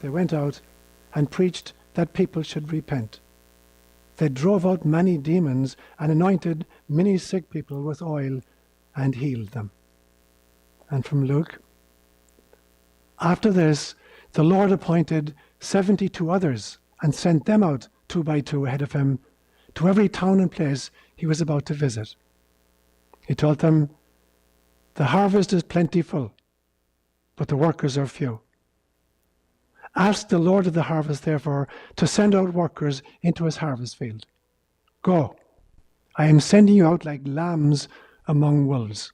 they went out and preached that people should repent. They drove out many demons and anointed many sick people with oil and healed them. And from Luke, after this, the Lord appointed 72 others and sent them out 2 by 2 ahead of him to every town and place he was about to visit. He told them, "The harvest is plentiful, but the workers are few. Ask the Lord of the harvest, therefore, to send out workers into his harvest field. Go, I am sending you out like lambs among wolves.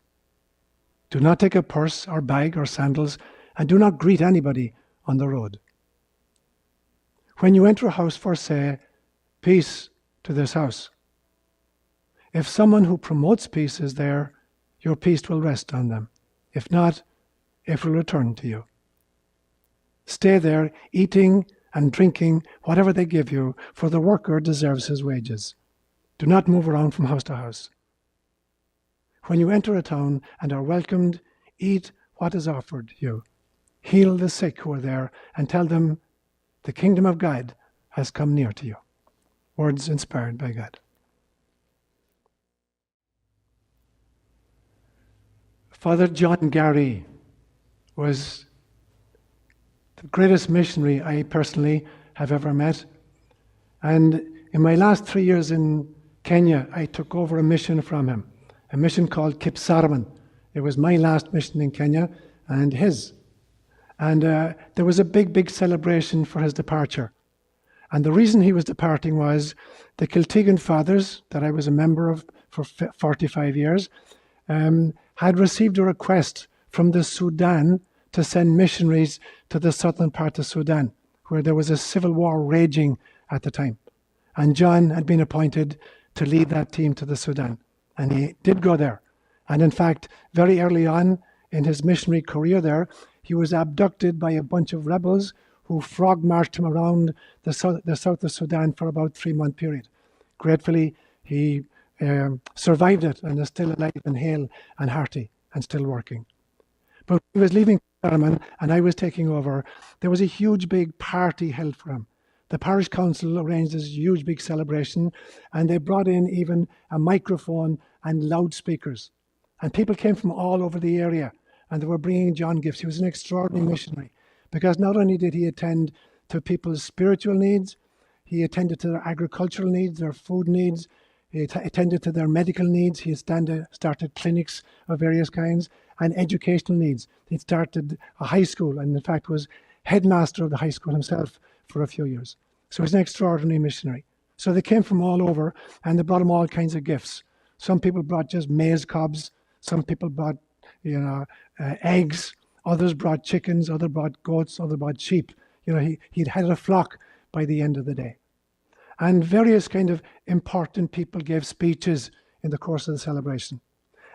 Do not take a purse or bag or sandals, and do not greet anybody on the road. When you enter a house, first say, 'Peace to this house.' If someone who promotes peace is there, your peace will rest on them. If not, it will return to you. Stay there, eating and drinking whatever they give you, for the worker deserves his wages. Do not move around from house to house. When you enter a town and are welcomed, eat what is offered you. Heal the sick who are there, and tell them, the kingdom of God has come near to you." Words inspired by God. Father John Gary was the greatest missionary I personally have ever met. And in my last 3 years in Kenya, I took over a mission from him, a mission called Kipsarman. It was my last mission in Kenya and his. And there was a big celebration for his departure. And the reason he was departing was the Kiltegan Fathers, that I was a member of for 45 years, had received a request from the Sudan to send missionaries to the southern part of Sudan, where there was a civil war raging at the time. And John had been appointed to lead that team to the Sudan. And he did go there. And in fact, very early on in his missionary career there, he was abducted by a bunch of rebels who frog-marched him around the south of Sudan for about a 3-month period. Gratefully, he survived it and is still alive and hale and hearty and still working. But when he was leaving Parliament and I was taking over, there was a huge big party held for him. The parish council arranged this huge big celebration, and they brought in even a microphone and loudspeakers. And people came from all over the area, and they were bringing John gifts. He was an extraordinary missionary, because not only did he attend to people's spiritual needs, he attended to their agricultural needs, their food needs, he attended to their medical needs. He started clinics of various kinds, and educational needs. He started a high school, and in fact was headmaster of the high school himself for a few years. So he's an extraordinary missionary. So they came from all over, and they brought him all kinds of gifts. Some people brought just maize cobs. Some people brought, eggs. Others brought chickens. Others brought goats. Others brought sheep. He'd had a flock by the end of the day. And various kind of important people gave speeches in the course of the celebration.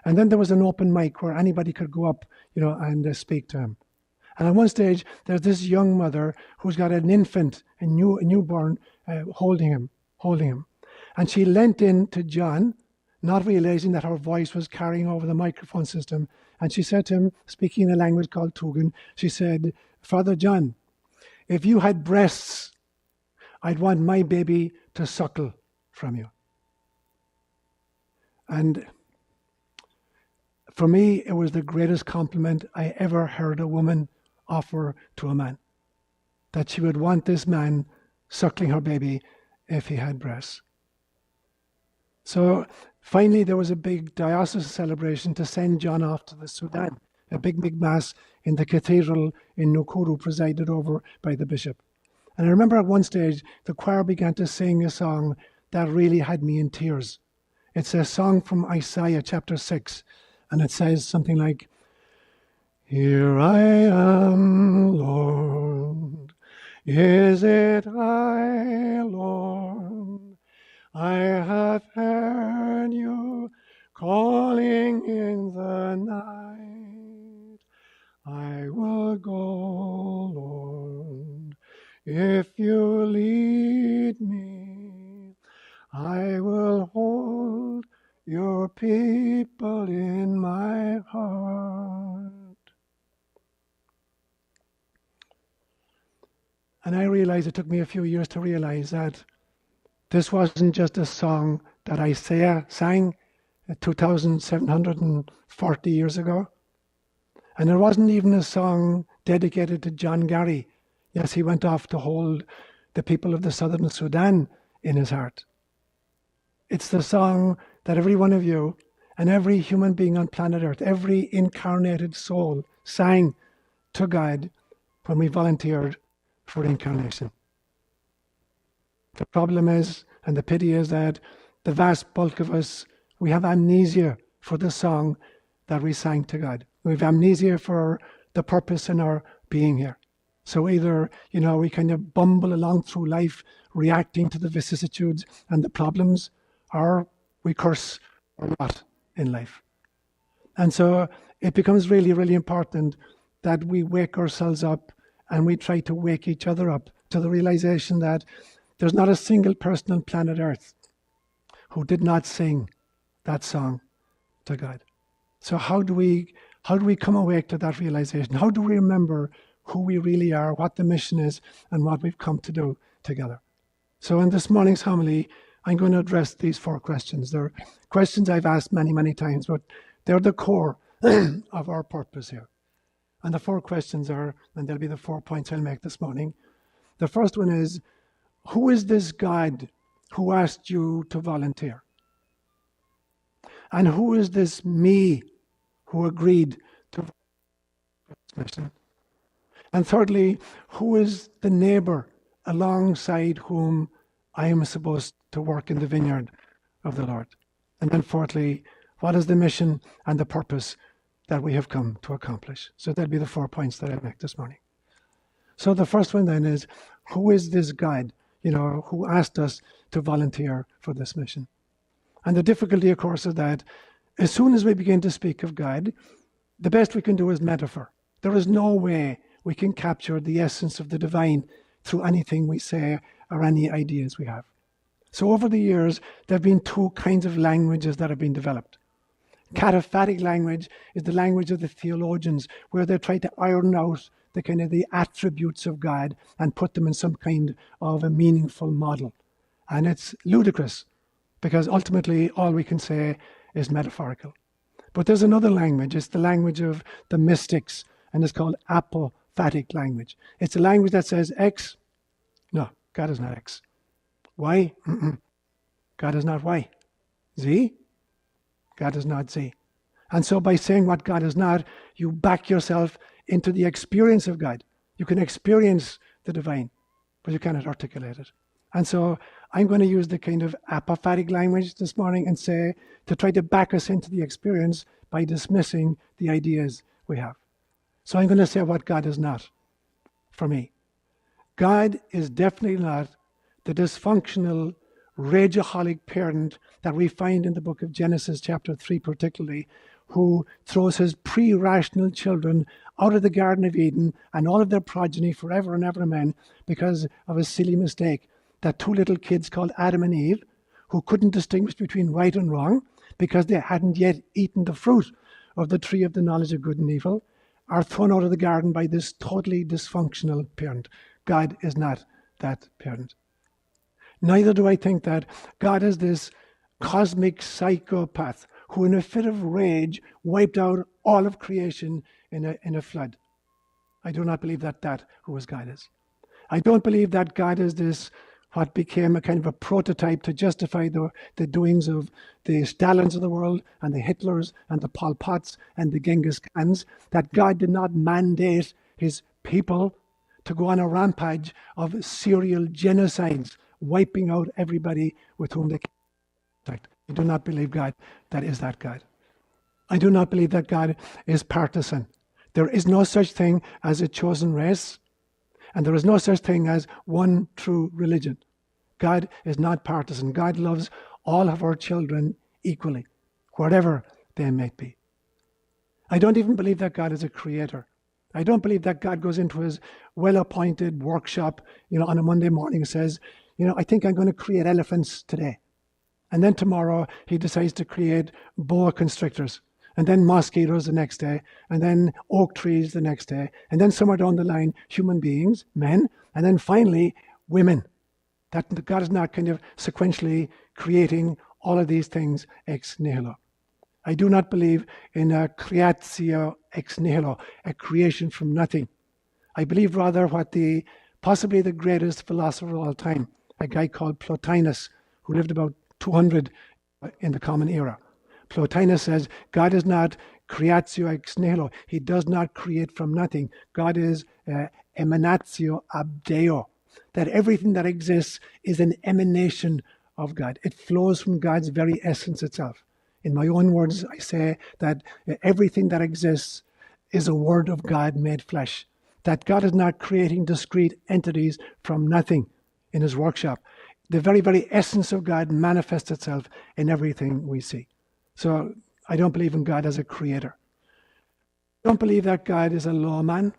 And then there was an open mic where anybody could go up, and speak to him. And at one stage, there's this young mother who's got an infant, a newborn, holding him. And she leant in to John, not realizing that her voice was carrying over the microphone system. And she said to him, speaking in a language called Tugan, she said, "Father John, if you had breasts, I'd want my baby to suckle from you." And for me, it was the greatest compliment I ever heard a woman offer to a man, that she would want this man suckling her baby if he had breasts. So finally, there was a big diocesan celebration to send John off to the Sudan, a big mass in the cathedral in Nakuru, presided over by the bishop. And I remember at one stage, the choir began to sing a song that really had me in tears. It's a song from Isaiah chapter 6, and it says something like, "Here I am, Lord. Is it I, Lord? I have heard you calling in the night. I will go, Lord, if you lead me. I will hold your people in my heart." And I realized, it took me a few years to realize that this wasn't just a song that I sang 2,740 years ago. And it wasn't even a song dedicated to John Gary. Yes, he went off to hold the people of the southern Sudan in his heart. It's the song that every one of you and every human being on planet Earth, every incarnated soul sang to God when we volunteered for incarnation. The problem is, and the pity is, that the vast bulk of us, we have amnesia for the song that we sang to God. We have amnesia for the purpose in our being here. So either, we kind of bumble along through life reacting to the vicissitudes and the problems, or we curse a lot in life. And so it becomes really, really important that we wake ourselves up and we try to wake each other up to the realization that there's not a single person on planet Earth who did not sing that song to God. So how do we come awake to that realization? How do we remember who we really are, what the mission is, and what we've come to do together? So in this morning's homily, I'm going to address these 4 questions. They're questions I've asked many, many times, but they're the core of our purpose here. And the 4 questions are, and they'll be the 4 points I'll make this morning. The first one is, who is this God who asked you to volunteer? And who is this me who agreed to this mission? And thirdly, who is the neighbor alongside whom I am supposed to work in the vineyard of the Lord? And then fourthly, what is the mission and the purpose that we have come to accomplish? So that'll be the 4 points that I'll make this morning. So the first one then is, who is this God, who asked us to volunteer for this mission? And the difficulty, of course, is that as soon as we begin to speak of God, the best we can do is metaphor. There is no way we can capture the essence of the divine through anything we say or any ideas we have. So over the years, there have been 2 kinds of languages that have been developed. Cataphatic language is the language of the theologians, where they try to iron out the attributes of God and put them in some kind of a meaningful model. And it's ludicrous, because ultimately all we can say is metaphorical. But there's another language. It's the language of the mystics, and it's called apophatic language. It's a language that says X. No, God is not X. Y. God is not Y. Z. God is not Z. And so by saying what God is not, you back yourself into the experience of God. You can experience the divine, but you cannot articulate it. And so I'm going to use the kind of apophatic language this morning and say, to try to back us into the experience by dismissing the ideas we have. So I'm going to say what God is not for me. God is definitely not the dysfunctional, rageaholic parent that we find in the book of Genesis chapter 3 particularly, who throws his pre-rational children out of the Garden of Eden and all of their progeny forever and ever amen because of a silly mistake that 2 little kids called Adam and Eve, who couldn't distinguish between right and wrong because they hadn't yet eaten the fruit of the tree of the knowledge of good and evil, are thrown out of the garden by this totally dysfunctional parent. God is not that parent. Neither do I think that God is this cosmic psychopath who in a fit of rage wiped out all of creation in a flood. I do not believe that who his God is. I don't believe that God is this, what became a kind of a prototype to justify the doings of the Stalins of the world and the Hitlers and the Pol Pots and the Genghis Khans, that God did not mandate his people to go on a rampage of serial genocides, wiping out everybody with whom they came in contact. I do not believe God that is that God. I do not believe that God is partisan. There is no such thing as a chosen race, and there is no such thing as one true religion. God is not partisan. God loves all of our children equally, wherever they may be. I don't even believe that God is a creator. I don't believe that God goes into his well-appointed workshop, on a Monday morning and says, I think I'm going to create elephants today. And then tomorrow he decides to create boa constrictors, and then mosquitoes the next day, and then oak trees the next day, and then somewhere down the line, human beings, men, And then finally, women. That God is not kind of sequentially creating all of these things ex nihilo. I do not believe in a creatio ex nihilo, a creation from nothing. I believe rather what possibly the greatest philosopher of all time, a guy called Plotinus, who lived about 200 in the Common Era. Plotinus says God is not creatio ex nihilo. He does not create from nothing. God is emanatio ab Deo. That everything that exists is an emanation of God. It flows from God's very essence itself. In my own words, I say that everything that exists is a word of God made flesh. That God is not creating discrete entities from nothing in his workshop. The very, very essence of God manifests itself in everything we see. So I don't believe in God as a creator. I don't believe that God is a lawman.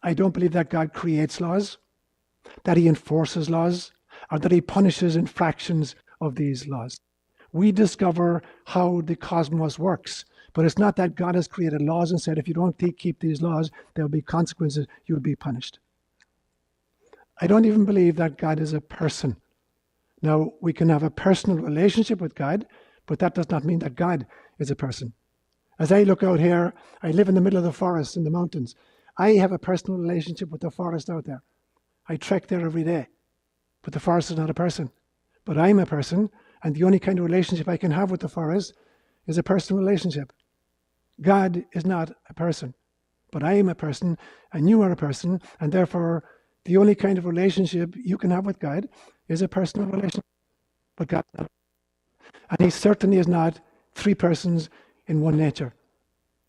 I don't believe that God creates laws, that he enforces laws, or that he punishes infractions of these laws. We discover how the cosmos works, but it's not that God has created laws and said, if you don't keep these laws, there will be consequences, you'll be punished. I don't even believe that God is a person. Now, we can have a personal relationship with God, but that does not mean that God is a person. As I look out here, I live in the middle of the forest in the mountains. I have a personal relationship with the forest out there. I trek there every day, but the forest is not a person. But I'm a person, and the only kind of relationship I can have with the forest is a personal relationship. God is not a person, but I am a person, and you are a person, and therefore the only kind of relationship you can have with God is a personal relationship. But God is not. And he certainly is not three persons in one nature.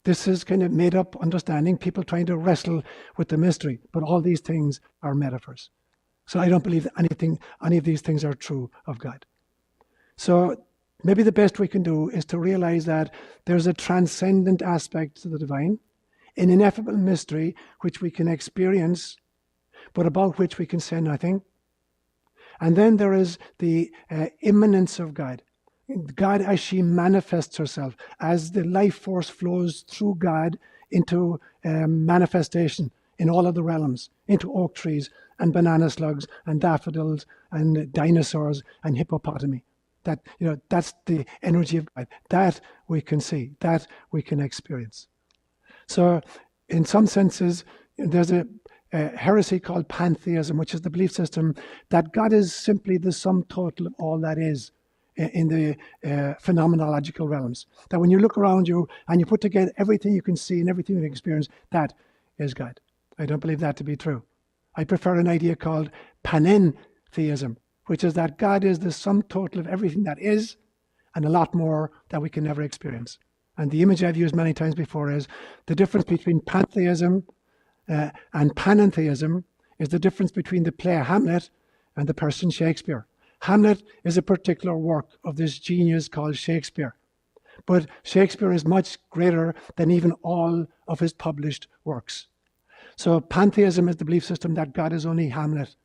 This is kind of made up understanding, people trying to wrestle with the mystery, but all these things are metaphors. So I don't believe that any of these things are true of God. So maybe the best we can do is to realize that there's a transcendent aspect to the divine, an ineffable mystery which we can experience, but about which we can say nothing. And then there is the immanence of God. God as she manifests herself, as the life force flows through God into manifestation in all of the realms, into oak trees and banana slugs and daffodils and dinosaurs and hippopotami. That's the energy of God. That we can see, that we can experience. So in some senses, there's a heresy called pantheism, which is the belief system that God is simply the sum total of all that is in the phenomenological realms. That when you look around you and you put together everything you can see and everything you can experience, that is God. I don't believe that to be true. I prefer an idea called panentheism, which is that God is the sum total of everything that is and a lot more that we can never experience. And the image I've used many times before is the difference between pantheism and panentheism is the difference between the play Hamlet and the person Shakespeare. Hamlet is a particular work of this genius called Shakespeare. But Shakespeare is much greater than even all of his published works. So pantheism is the belief system that God is only Hamlet.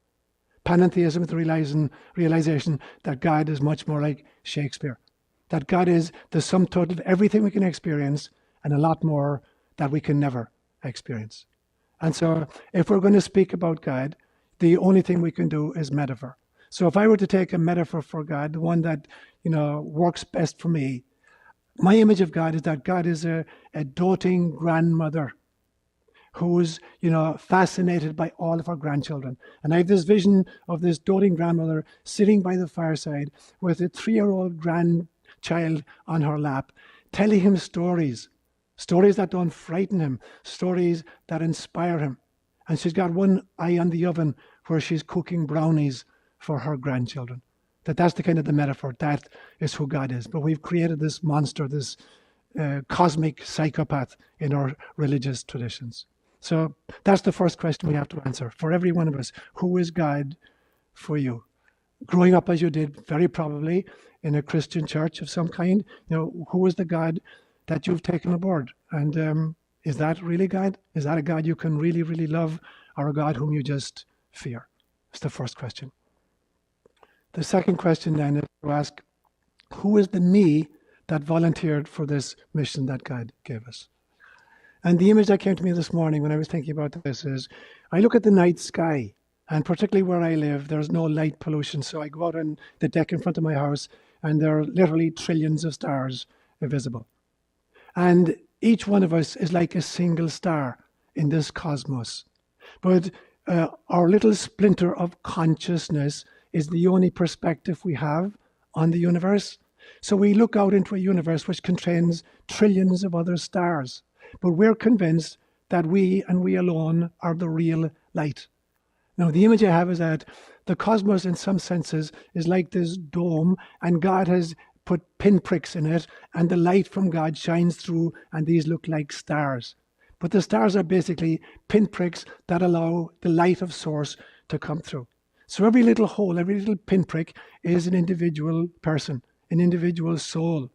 Panentheism is the realization that God is much more like Shakespeare. That God is the sum total of everything we can experience and a lot more that we can never experience. And so if we're going to speak about God, the only thing we can do is metaphor. So if I were to take a metaphor for God, the one that works best for me, my image of God is that God is a doting grandmother who's fascinated by all of her grandchildren. And I have this vision of this doting grandmother sitting by the fireside with a 3-year-old grandchild on her lap, telling him stories that don't frighten him, stories that inspire him. And she's got one eye on the oven where she's cooking brownies for her grandchildren. That's the kind of the metaphor. That is who God is. But we've created this monster, this cosmic psychopath in our religious traditions. So that's the first question we have to answer for every one of us. Who is God for you? Growing up as you did, very probably in a Christian church of some kind, who is the God that you've taken aboard? And is that really God? Is that a God you can really, really love, or a God whom you just fear? That's the first question. The second question then is to ask, who is the me that volunteered for this mission that God gave us? And the image that came to me this morning when I was thinking about this is, I look at the night sky And particularly where I live, there's no light pollution. So I go out on the deck in front of my house, and there are literally trillions of stars visible. And each one of us is like a single star in this cosmos. But our little splinter of consciousness is the only perspective we have on the universe. So we look out into a universe which contains trillions of other stars. But we're convinced that we and we alone are the real light. Now, the image I have is that the cosmos, in some senses, is like this dome, and God has put pinpricks in it, and the light from God shines through, and these look like stars. But the stars are basically pinpricks that allow the light of source to come through. So every little hole, every little pinprick is an individual person, an individual soul.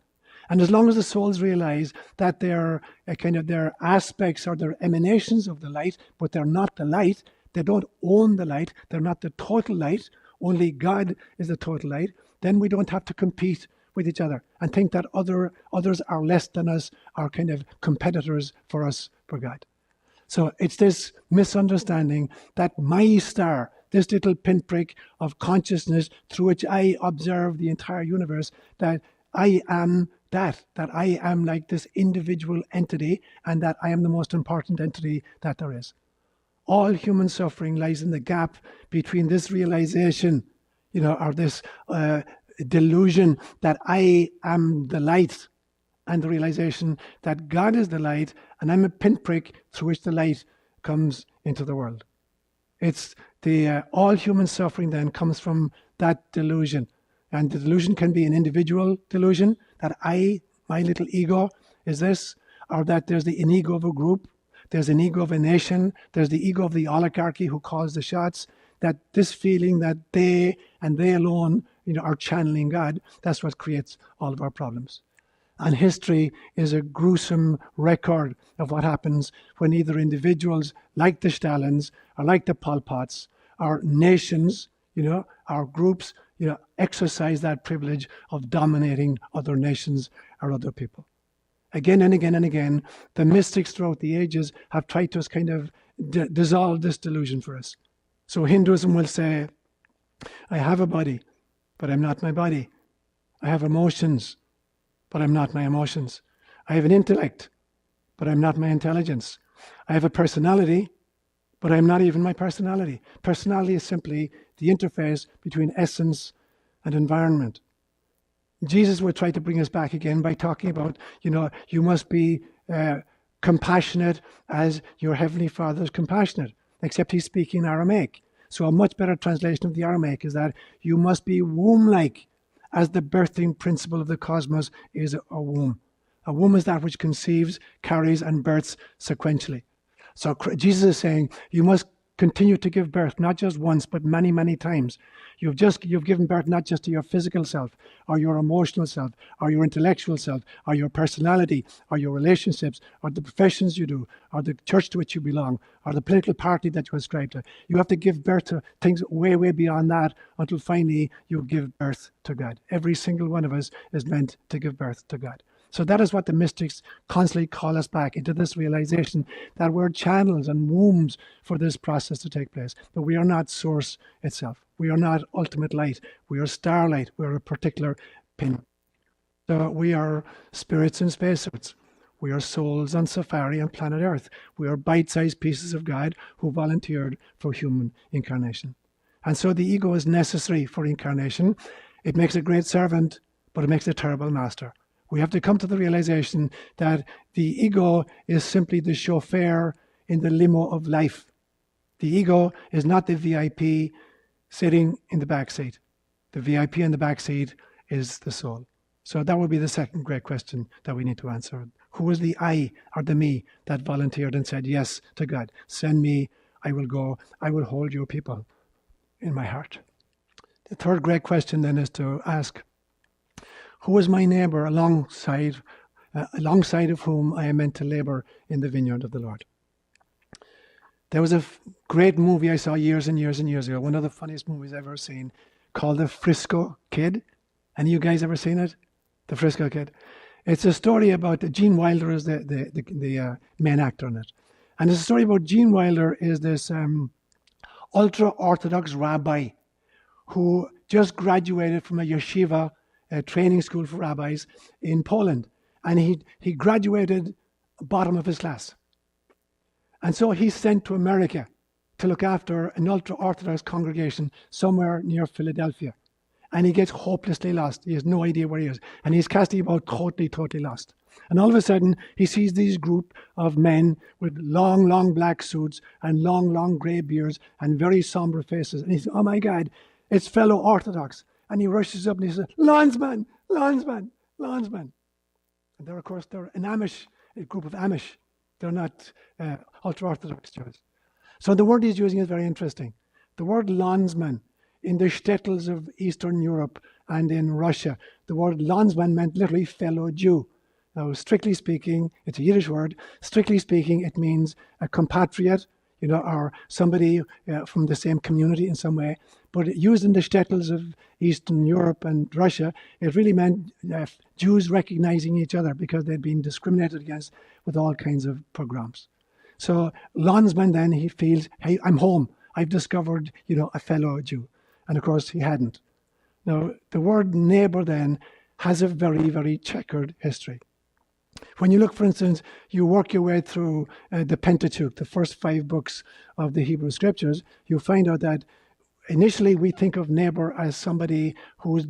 And as long as the souls realize that they're their aspects or their emanations of the light, but they're not the light, they don't own the light, they're not the total light, only God is the total light, then we don't have to compete with each other and think that others are less than us, are kind of competitors for us, for God. So it's this misunderstanding that my star, this little pinprick of consciousness through which I observe the entire universe, that I am that I am like this individual entity, and that I am the most important entity that there is. All human suffering lies in the gap between this realization, or this delusion that I am the light, and the realization that God is the light, and I'm a pinprick through which the light comes into the world. It's the all human suffering then comes from that delusion. And the delusion can be an individual delusion, that my little ego is this, or that there's an ego of a group, there's an ego of a nation, there's the ego of the oligarchy who calls the shots, that this feeling that they and they alone are channeling God, that's what creates all of our problems. And history is a gruesome record of what happens when either individuals like the Stalins or like the Pol Pots or nations, our groups, exercise that privilege of dominating other nations or other people. Again and again and again, the mystics throughout the ages have tried to kind of dissolve this delusion for us. So Hinduism will say, I have a body, but I'm not my body. I have emotions, but I'm not my emotions. I have an intellect, but I'm not my intelligence. I have a personality, but I'm not even my personality. Personality is simply the interface between essence and environment. Jesus would try to bring us back again by talking about, you must be compassionate as your Heavenly Father is compassionate, except he's speaking Aramaic. So a much better translation of the Aramaic is that you must be womb-like, as the birthing principle of the cosmos is a womb. A womb is that which conceives, carries, and births sequentially. So Jesus is saying you must continue to give birth, not just once, but many, many times. You've given birth not just to your physical self, or your emotional self, or your intellectual self, or your personality, or your relationships, or the professions you do, or the church to which you belong, or the political party that you ascribe to. You have to give birth to things way, way beyond that until finally you give birth to God. Every single one of us is meant to give birth to God. So that is what the mystics constantly call us back into, this realization that we're channels and wombs for this process to take place. But we are not source itself. We are not ultimate light. We are starlight. We're a particular pin. So we are spirits in spacesuits. We are souls on safari on planet Earth. We are bite-sized pieces of God who volunteered for human incarnation. And so the ego is necessary for incarnation. It makes a great servant, but it makes a terrible master. We have to come to the realization that the ego is simply the chauffeur in the limo of life. The ego is not the VIP sitting in the back seat. The VIP in the back seat is the soul. So that would be the second great question that we need to answer. Who was the I or the me that volunteered and said yes to God? Send me, I will go, I will hold your people in my heart. The third great question then is to ask, who is my neighbour alongside of whom I am meant to labour in the vineyard of the Lord? There was a great movie I saw years and years and years ago, one of the funniest movies I've ever seen, called The Frisco Kid. Any of you guys ever seen it? The Frisco Kid. It's a story about Gene Wilder is the main actor in it. And it's a story about Gene Wilder is this ultra-Orthodox rabbi who just graduated from a yeshiva, a training school for rabbis in Poland. And he graduated bottom of his class. And so he's sent to America to look after an ultra-Orthodox congregation somewhere near Philadelphia. And he gets hopelessly lost. He has no idea where he is. And he's casting about totally lost. And all of a sudden, he sees these group of men with long black suits and long grey beards and very somber faces. And he says, oh my God, it's fellow Orthodox. And he rushes up and he says, Landsman. And they're, of course, they're an Amish, a group of Amish. They're not ultra-Orthodox Jews. So the word he's using is very interesting. The word landsman in the shtetls of Eastern Europe and in Russia, the word landsman meant literally fellow Jew. Now, strictly speaking, it's a Yiddish word. Strictly speaking, it means a compatriot, or somebody from the same community in some way. But used in the shtetls of Eastern Europe and Russia, it really meant Jews recognizing each other because they'd been discriminated against with all kinds of pogroms. So landsman then, he feels, hey, I'm home. I've discovered, a fellow Jew. And of course, he hadn't. Now, the word neighbor then has a very, very checkered history. When you look, for instance, you work your way through the Pentateuch, the first 5 books of the Hebrew Scriptures, you find out that initially we think of neighbor as somebody who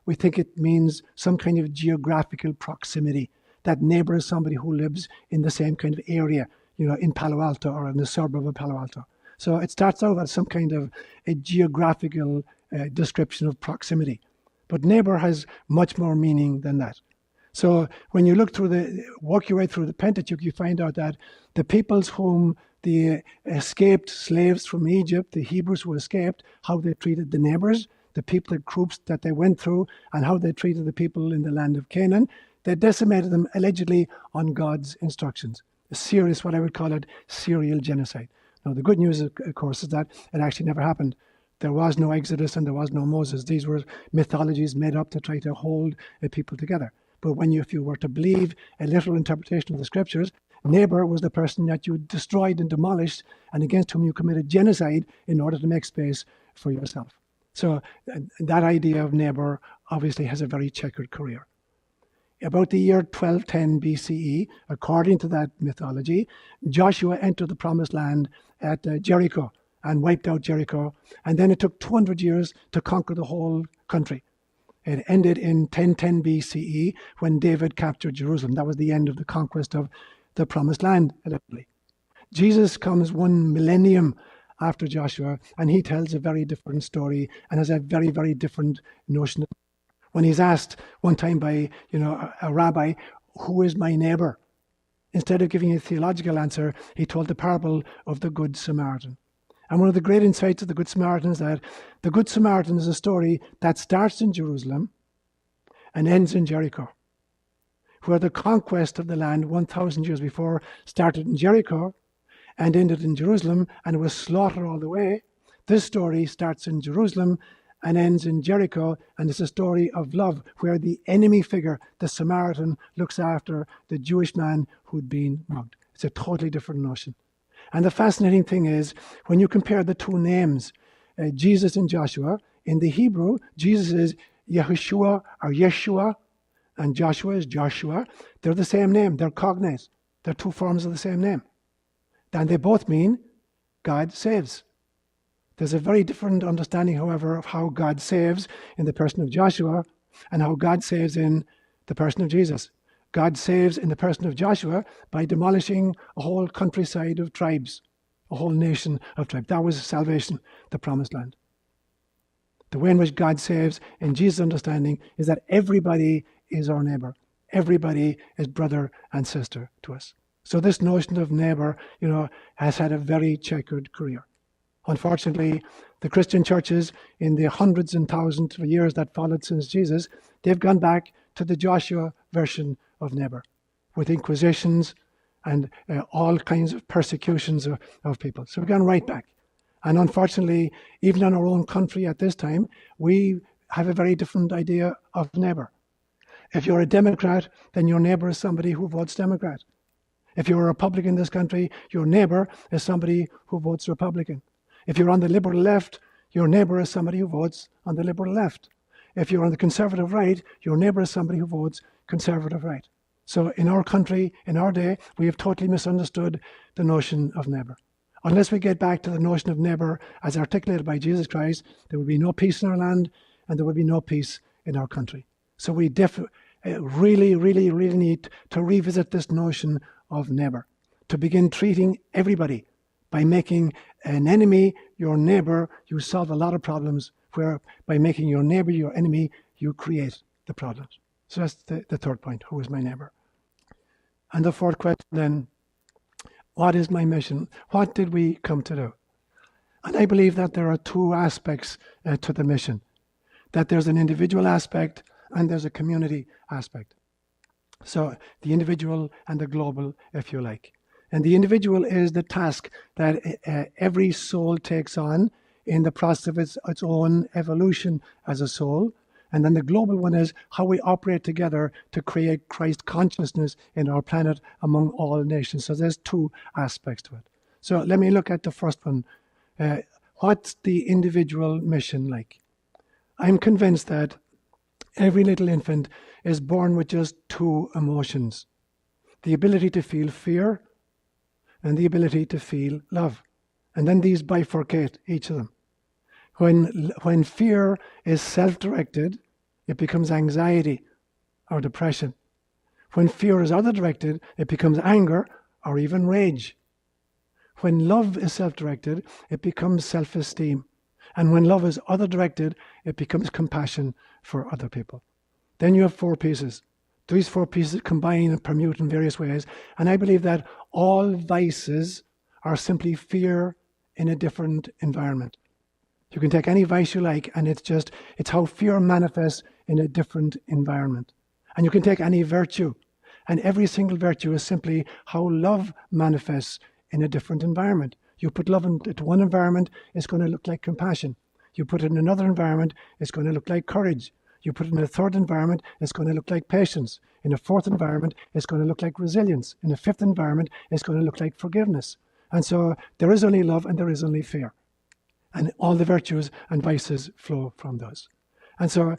we think it means some kind of geographical proximity. That neighbor is somebody who lives in the same kind of area, in Palo Alto or in the suburb of Palo Alto. So it starts out as some kind of a geographical description of proximity. But neighbor has much more meaning than that. So when you work your way through the Pentateuch, you find out that the peoples whom the escaped slaves from Egypt, the Hebrews who escaped, how they treated the neighbors, the people groups that they went through, and how they treated the people in the land of Canaan, they decimated them allegedly on God's instructions. A serious, what I would call it, serial genocide. Now, the good news, of course, is that it actually never happened. There was no Exodus and there was no Moses. These were mythologies made up to try to hold people together. But if you were to believe a literal interpretation of the Scriptures, neighbor was the person that you destroyed and demolished and against whom you committed genocide in order to make space for yourself. So that idea of neighbor obviously has a very checkered career. About the year 1210 BCE, according to that mythology, Joshua entered the promised land at Jericho and wiped out Jericho. And then it took 200 years to conquer the whole country. It ended in 1010 BCE when David captured Jerusalem. That was the end of the conquest of the promised land, literally. Jesus comes 1 millennium after Joshua, and he tells a very different story and has a very, very different notion. When he's asked one time by a rabbi, who is my neighbor? Instead of giving a theological answer, he told the parable of the Good Samaritan. And one of the great insights of the Good Samaritan is that the Good Samaritan is a story that starts in Jerusalem and ends in Jericho, where the conquest of the land 1,000 years before started in Jericho and ended in Jerusalem and was slaughtered all the way. This story starts in Jerusalem and ends in Jericho, and it's a story of love where the enemy figure, the Samaritan, looks after the Jewish man who'd been mugged. It's a totally different notion. And the fascinating thing is, when you compare the two names, Jesus and Joshua, in the Hebrew, Jesus is Yahushua or Yeshua, and Joshua is Joshua. They're the same name. They're cognate. They're two forms of the same name. And they both mean God saves. There's a very different understanding, however, of how God saves in the person of Joshua and how God saves in the person of Jesus. God saves in the person of Joshua by demolishing a whole countryside of tribes, a whole nation of tribes. That was salvation, the promised land. The way in which God saves, in Jesus' understanding, is that everybody is our neighbor. Everybody is brother and sister to us. So this notion of neighbor, has had a very checkered career. Unfortunately, the Christian churches in the hundreds and thousands of years that followed since Jesus, they've gone back to the Joshua version of neighbor, with inquisitions and all kinds of persecutions of people. So we've gone right back. And unfortunately, even in our own country at this time, we have a very different idea of neighbor. If you're a Democrat, then your neighbor is somebody who votes Democrat. If you're a Republican in this country, your neighbor is somebody who votes Republican. If you're on the liberal left, your neighbour is somebody who votes on the liberal left. If you're on the conservative right, your neighbour is somebody who votes conservative right. So in our country, in our day, we have totally misunderstood the notion of neighbour. Unless we get back to the notion of neighbour as articulated by Jesus Christ, there will be no peace in our land and there will be no peace in our country. So we really need to revisit this notion of neighbour, to begin treating everybody. By making an enemy your neighbour, you solve a lot of problems, where by making your neighbour your enemy, you create the problems. So that's the third point, who is my neighbour? And the fourth question then, what is my mission? What did we come to do? And I believe that there are two aspects to the mission. That there's an individual aspect and there's a community aspect. So the individual and the global, if you like. And the individual is the task that every soul takes on in the process of its own evolution as a soul. And then the global one is how we operate together to create Christ consciousness in our planet among all nations. So there's two aspects to it. So let me look at the first one. What's the individual mission like? I'm convinced that every little infant is born with just two emotions. The ability to feel fear and the ability to feel love. And then these bifurcate, each of them. When fear is self-directed, it becomes anxiety or depression. When fear is other-directed, it becomes anger or even rage. When love is self-directed, it becomes self-esteem. And when love is other-directed, it becomes compassion for other people. Then you have four pieces. These four pieces combine and permute in various ways. And I believe that all vices are simply fear in a different environment. You can take any vice you like, and it's how fear manifests in a different environment. And you can take any virtue, and every single virtue is simply how love manifests in a different environment. You put love into one environment, it's going to look like compassion. You put it in another environment, it's going to look like courage. You put it in a third environment, it's going to look like patience. In a fourth environment, it's going to look like resilience. In a fifth environment, it's going to look like forgiveness. And so there is only love and there is only fear. And all the virtues and vices flow from those. And so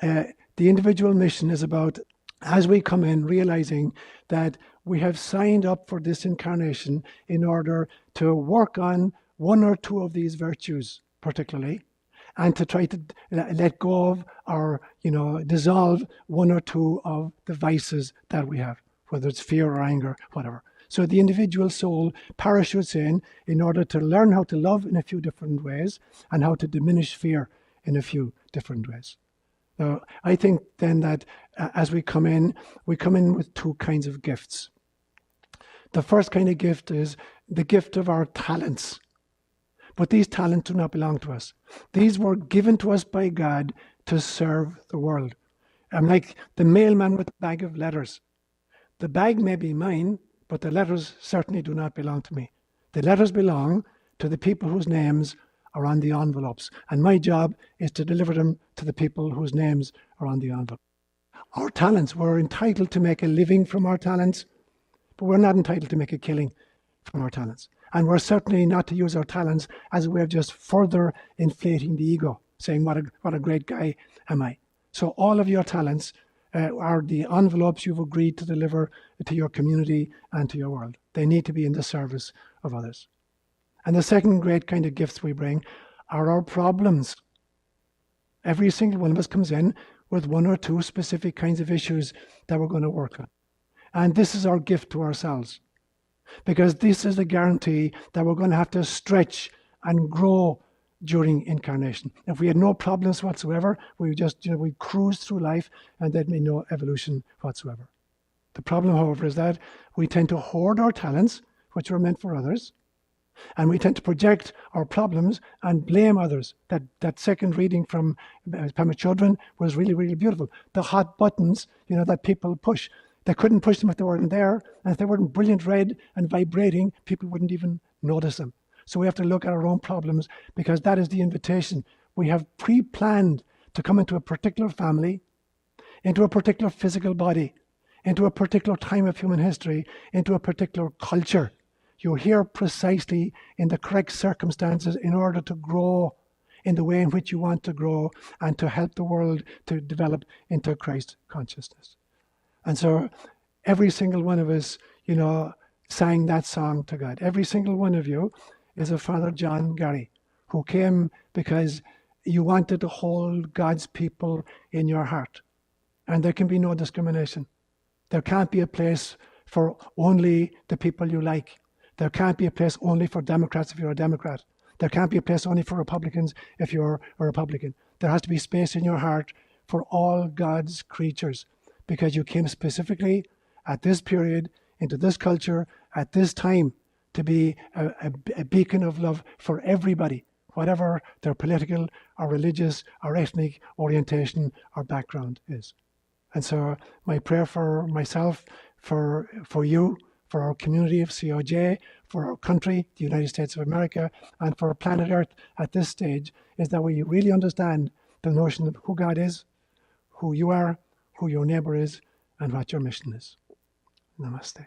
the individual mission is about, as we come in, realizing that we have signed up for this incarnation in order to work on one or two of these virtues particularly, and to try to let go of or dissolve one or two of the vices that we have, whether it's fear or anger, whatever. So the individual soul parachutes in order to learn how to love in a few different ways and how to diminish fear in a few different ways. So I think then that as we come in with two kinds of gifts. The first kind of gift is the gift of our talents. But these talents do not belong to us. These were given to us by God to serve the world. I'm like the mailman with a bag of letters. The bag may be mine, but the letters certainly do not belong to me. The letters belong to the people whose names are on the envelopes. And my job is to deliver them to the people whose names are on the envelope. Our talents, we're entitled to make a living from our talents, but we're not entitled to make a killing from our talents. And we're certainly not to use our talents as a way of just further inflating the ego, saying, what a great guy am I. So all of your talents are the envelopes you've agreed to deliver to your community and to your world. They need to be in the service of others. And the second great kind of gifts we bring are our problems. Every single one of us comes in with one or two specific kinds of issues that we're going to work on. And this is our gift to ourselves. Because this is the guarantee that we're going to have to stretch and grow during incarnation. If we had no problems whatsoever, we just we cruise through life and there'd be no evolution whatsoever. The problem, however, is that we tend to hoard our talents, which were meant for others, and we tend to project our problems and blame others. That second reading from Pema Chodron was really, really beautiful. The hot buttons, that people push. They couldn't push them if they weren't there, and if they weren't brilliant red and vibrating, people wouldn't even notice them. So we have to look at our own problems, because that is the invitation. We have pre-planned to come into a particular family, into a particular physical body, into a particular time of human history, into a particular culture. You're here precisely in the correct circumstances in order to grow in the way in which you want to grow and to help the world to develop into Christ consciousness. And so every single one of us, sang that song to God. Every single one of you is a Father John Gary who came because you wanted to hold God's people in your heart. And there can be no discrimination. There can't be a place for only the people you like. There can't be a place only for Democrats if you're a Democrat. There can't be a place only for Republicans if you're a Republican. There has to be space in your heart for all God's creatures, because you came specifically at this period, into this culture, at this time, to be a beacon of love for everybody, whatever their political or religious or ethnic orientation or background is. And so my prayer for myself, for you, for our community of COJ, for our country, the United States of America, and for planet Earth at this stage, is that we really understand the notion of who God is, who you are, who your neighbor is, and what your mission is. Namaste.